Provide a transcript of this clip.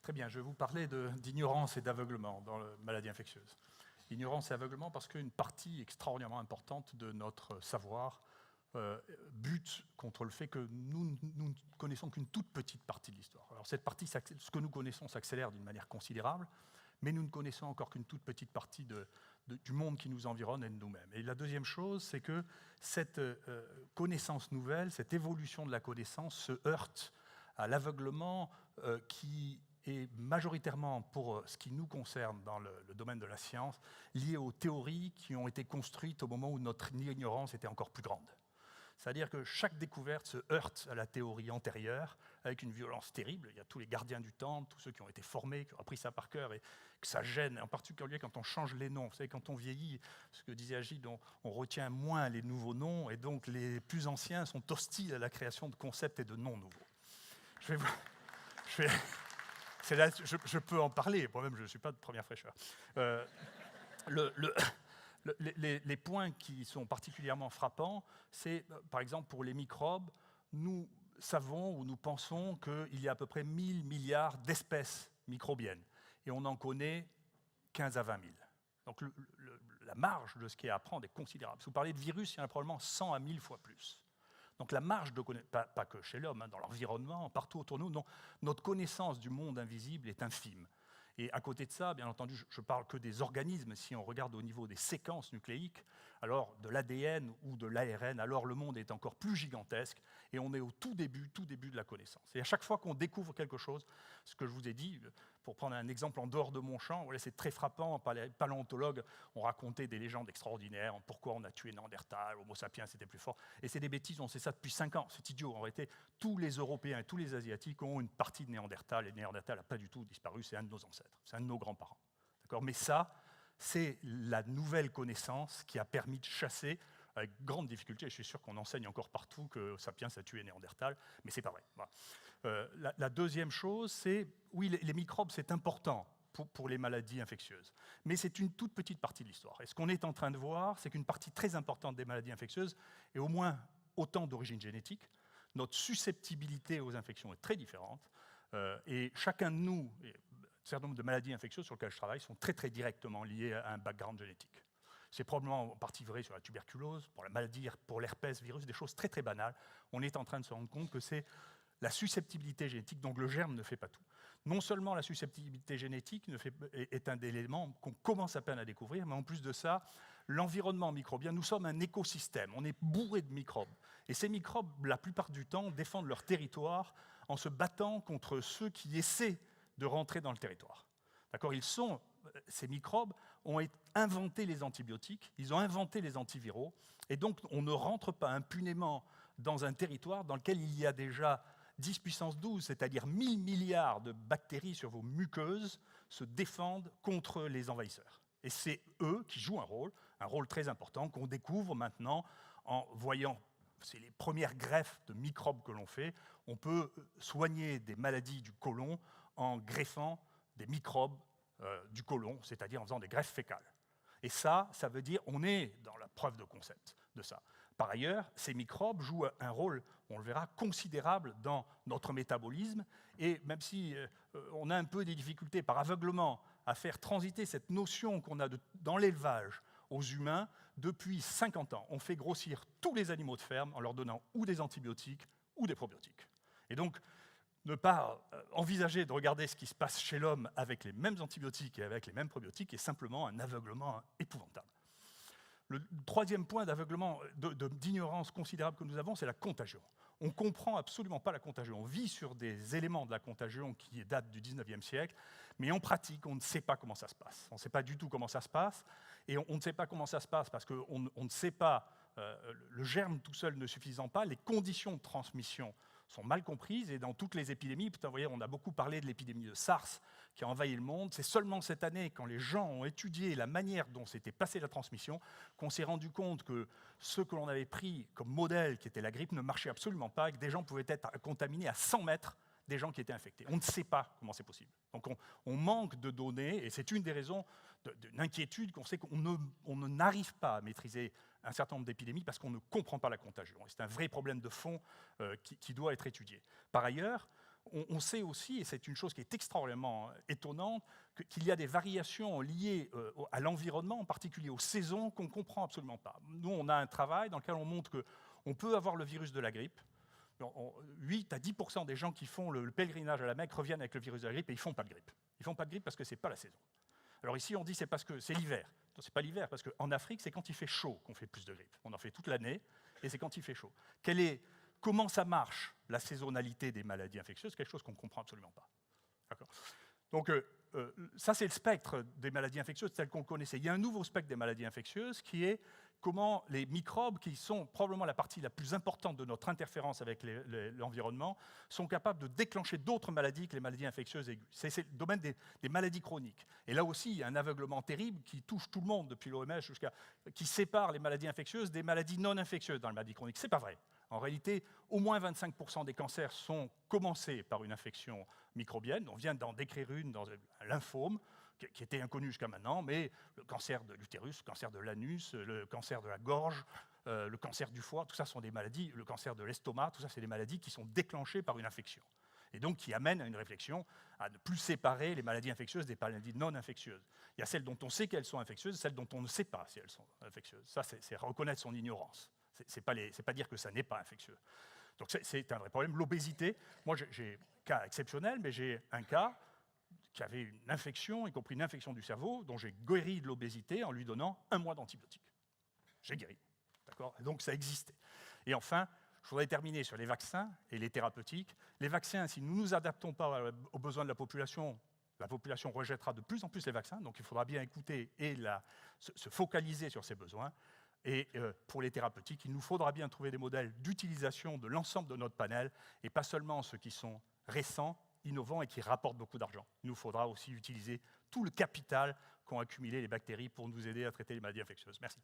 Très bien, je vais vous parler d'ignorance et d'aveuglement dans la maladie infectieuse. Ignorance et aveuglement parce qu'une partie extraordinairement importante de notre savoir bute contre le fait que nous ne connaissons qu'une toute petite partie de l'histoire. Alors cette partie, ce que nous connaissons s'accélère d'une manière considérable, mais nous ne connaissons encore qu'une toute petite partie du monde qui nous environne et de nous-mêmes. Et la deuxième chose, c'est que cette connaissance nouvelle, cette évolution de la connaissance se heurte à l'aveuglement qui est majoritairement, pour ce qui nous concerne dans le domaine de la science, lié aux théories qui ont été construites au moment où notre ignorance était encore plus grande. C'est-à-dire que chaque découverte se heurte à la théorie antérieure avec une violence terrible. Il y a tous les gardiens du temps, tous ceux qui ont été formés, qui ont appris ça par cœur et que ça gêne, en particulier quand on change les noms. Vous savez, quand on vieillit, ce que disait Agide, on retient moins les nouveaux noms et donc les plus anciens sont hostiles à la création de concepts et de noms nouveaux. Je peux en parler, moi-même je ne suis pas de première fraîcheur. Les points qui sont particulièrement frappants, c'est par exemple pour les microbes, nous savons ou nous pensons qu'il y a à peu près 1000 milliards d'espèces microbiennes et on en connaît 15 à 20 000. Donc la marge de ce qui est à apprendre est considérable. Si vous parlez de virus, il y en a probablement 100 à 1000 fois plus. Donc la marge de connaissance, pas que chez l'homme, dans l'environnement, partout autour de nous, non, notre connaissance du monde invisible est infime. Et à côté de ça, bien entendu, je ne parle que des organismes. Si on regarde au niveau des séquences nucléiques, alors de l'ADN ou de l'ARN, alors le monde est encore plus gigantesque et on est au tout début de la connaissance. Et à chaque fois qu'on découvre quelque chose, ce que je vous ai dit, pour prendre un exemple en dehors de mon champ, voilà, c'est très frappant. Les paléontologues ont raconté des légendes extraordinaires, pourquoi on a tué Néandertal, Homo sapiens c'était plus fort. Et c'est des bêtises, on sait ça depuis 5 ans, c'est idiot. En réalité, tous les Européens et tous les Asiatiques ont une partie de Néandertal, et Néandertal n'a pas du tout disparu, c'est un de nos ancêtres, c'est un de nos grands-parents. Mais ça, c'est la nouvelle connaissance qui a permis de chasser, avec grande difficulté, je suis sûr qu'on enseigne encore partout que Sapiens a tué Néandertal, mais c'est pas vrai. Voilà. La deuxième chose, c'est, oui, les microbes, c'est important pour les maladies infectieuses, mais c'est une toute petite partie de l'histoire. Et ce qu'on est en train de voir, c'est qu'une partie très importante des maladies infectieuses est au moins autant d'origine génétique. Notre susceptibilité aux infections est très différente, et chacun de nous, un certain nombre de maladies infectieuses sur lesquelles je travaille, sont très très directement liées à un background génétique. C'est probablement en partie vrai sur la tuberculose, pour la maladie, pour l'herpès virus, des choses très très banales. On est en train de se rendre compte que c'est la susceptibilité génétique, donc le germe ne fait pas tout. Non seulement la susceptibilité génétique est un élément qu'on commence à peine à découvrir, mais en plus de ça, l'environnement microbien, nous sommes un écosystème, on est bourré de microbes. Et ces microbes, la plupart du temps, défendent leur territoire en se battant contre ceux qui essaient de rentrer dans le territoire. D'accord ? Ces microbes ont inventé les antibiotiques, ils ont inventé les antiviraux, et donc on ne rentre pas impunément dans un territoire dans lequel il y a déjà 10 puissance 12, c'est-à-dire 1000 milliards de bactéries sur vos muqueuses, se défendent contre les envahisseurs. Et c'est eux qui jouent un rôle très important qu'on découvre maintenant en voyant. C'est les premières greffes de microbes que l'on fait. On peut soigner des maladies du côlon en greffant des microbes du côlon, c'est-à-dire en faisant des greffes fécales. Et ça veut dire on est dans la preuve de concept de ça. Par ailleurs, ces microbes jouent un rôle, on le verra, considérable dans notre métabolisme. Et même si on a un peu des difficultés par aveuglement à faire transiter cette notion qu'on a dans l'élevage aux humains, depuis 50 ans, on fait grossir tous les animaux de ferme en leur donnant ou des antibiotiques ou des probiotiques. Et donc, ne pas envisager de regarder ce qui se passe chez l'homme avec les mêmes antibiotiques et avec les mêmes probiotiques est simplement un aveuglement épouvantable. Le troisième point d'aveuglement, d'ignorance considérable que nous avons, c'est la contagion. On ne comprend absolument pas la contagion. On vit sur des éléments de la contagion qui datent du 19e siècle, mais en pratique, on ne sait pas comment ça se passe. On ne sait pas du tout comment ça se passe, et on ne sait pas comment ça se passe parce qu'on ne sait pas, le germe tout seul ne suffisant pas, les conditions de transmission sont mal comprises, et dans toutes les épidémies, vous voyez, on a beaucoup parlé de l'épidémie de SARS qui a envahi le monde. C'est seulement cette année, quand les gens ont étudié la manière dont s'était passée la transmission, qu'on s'est rendu compte que ce que l'on avait pris comme modèle, qui était la grippe, ne marchait absolument pas, et que des gens pouvaient être contaminés à 100 mètres des gens qui étaient infectés. On ne sait pas comment c'est possible. Donc on manque de données, et c'est une des raisons d'une inquiétude qu'on sait qu'on n'arrive pas à maîtriser un certain nombre d'épidémies parce qu'on ne comprend pas la contagion. Et c'est un vrai problème de fond qui doit être étudié. Par ailleurs, on sait aussi, et c'est une chose qui est extraordinairement étonnante, qu'il y a des variations liées à l'environnement, en particulier aux saisons, qu'on ne comprend absolument pas. Nous, on a un travail dans lequel on montre qu'on peut avoir le virus de la grippe. 8 à 10% des gens qui font le pèlerinage à la Mecque reviennent avec le virus de la grippe et ils ne font pas de grippe. Ils ne font pas de grippe parce que ce n'est pas la saison. Alors ici, on dit c'est parce que c'est l'hiver. Non, ce n'est pas l'hiver, parce qu'en Afrique, c'est quand il fait chaud qu'on fait plus de grippe. On en fait toute l'année, et c'est quand il fait chaud. Comment ça marche, la saisonnalité des maladies infectieuses? Quelque chose qu'on ne comprend absolument pas. Donc, ça, c'est le spectre des maladies infectieuses tel qu'on le connaissait. Il y a un nouveau spectre des maladies infectieuses qui est comment les microbes, qui sont probablement la partie la plus importante de notre interférence avec l'environnement, sont capables de déclencher d'autres maladies que les maladies infectieuses aiguës. C'est le domaine des maladies chroniques. Et là aussi, il y a un aveuglement terrible qui touche tout le monde depuis l'OMS qui sépare les maladies infectieuses des maladies non infectieuses dans les maladies chroniques. Ce n'est pas vrai. En réalité, au moins 25% des cancers sont commencés par une infection microbienne. On vient d'en décrire une dans un lymphome, qui était inconnu jusqu'à maintenant, mais le cancer de l'utérus, le cancer de l'anus, le cancer de la gorge, le cancer du foie, tout ça sont des maladies, le cancer de l'estomac, tout ça c'est des maladies qui sont déclenchées par une infection. Et donc qui amènent à une réflexion à ne plus séparer les maladies infectieuses des maladies non infectieuses. Il y a celles dont on sait qu'elles sont infectieuses et celles dont on ne sait pas si elles sont infectieuses. Ça, c'est reconnaître son ignorance. C'est pas dire que ça n'est pas infectieux. Donc c'est un vrai problème. L'obésité, moi j'ai un cas exceptionnel, mais j'ai un cas qui avait une infection, y compris une infection du cerveau, dont j'ai guéri de l'obésité en lui donnant 1 mois d'antibiotiques. J'ai guéri. Donc ça existait. Et enfin, je voudrais terminer sur les vaccins et les thérapeutiques. Les vaccins, si nous ne nous adaptons pas aux besoins de la population rejettera de plus en plus les vaccins, donc il faudra bien écouter et se focaliser sur ces besoins. Et pour les thérapeutiques, il nous faudra bien trouver des modèles d'utilisation de l'ensemble de notre panel, et pas seulement ceux qui sont récents, innovants et qui rapportent beaucoup d'argent. Il nous faudra aussi utiliser tout le capital qu'ont accumulé les bactéries pour nous aider à traiter les maladies infectieuses. Merci.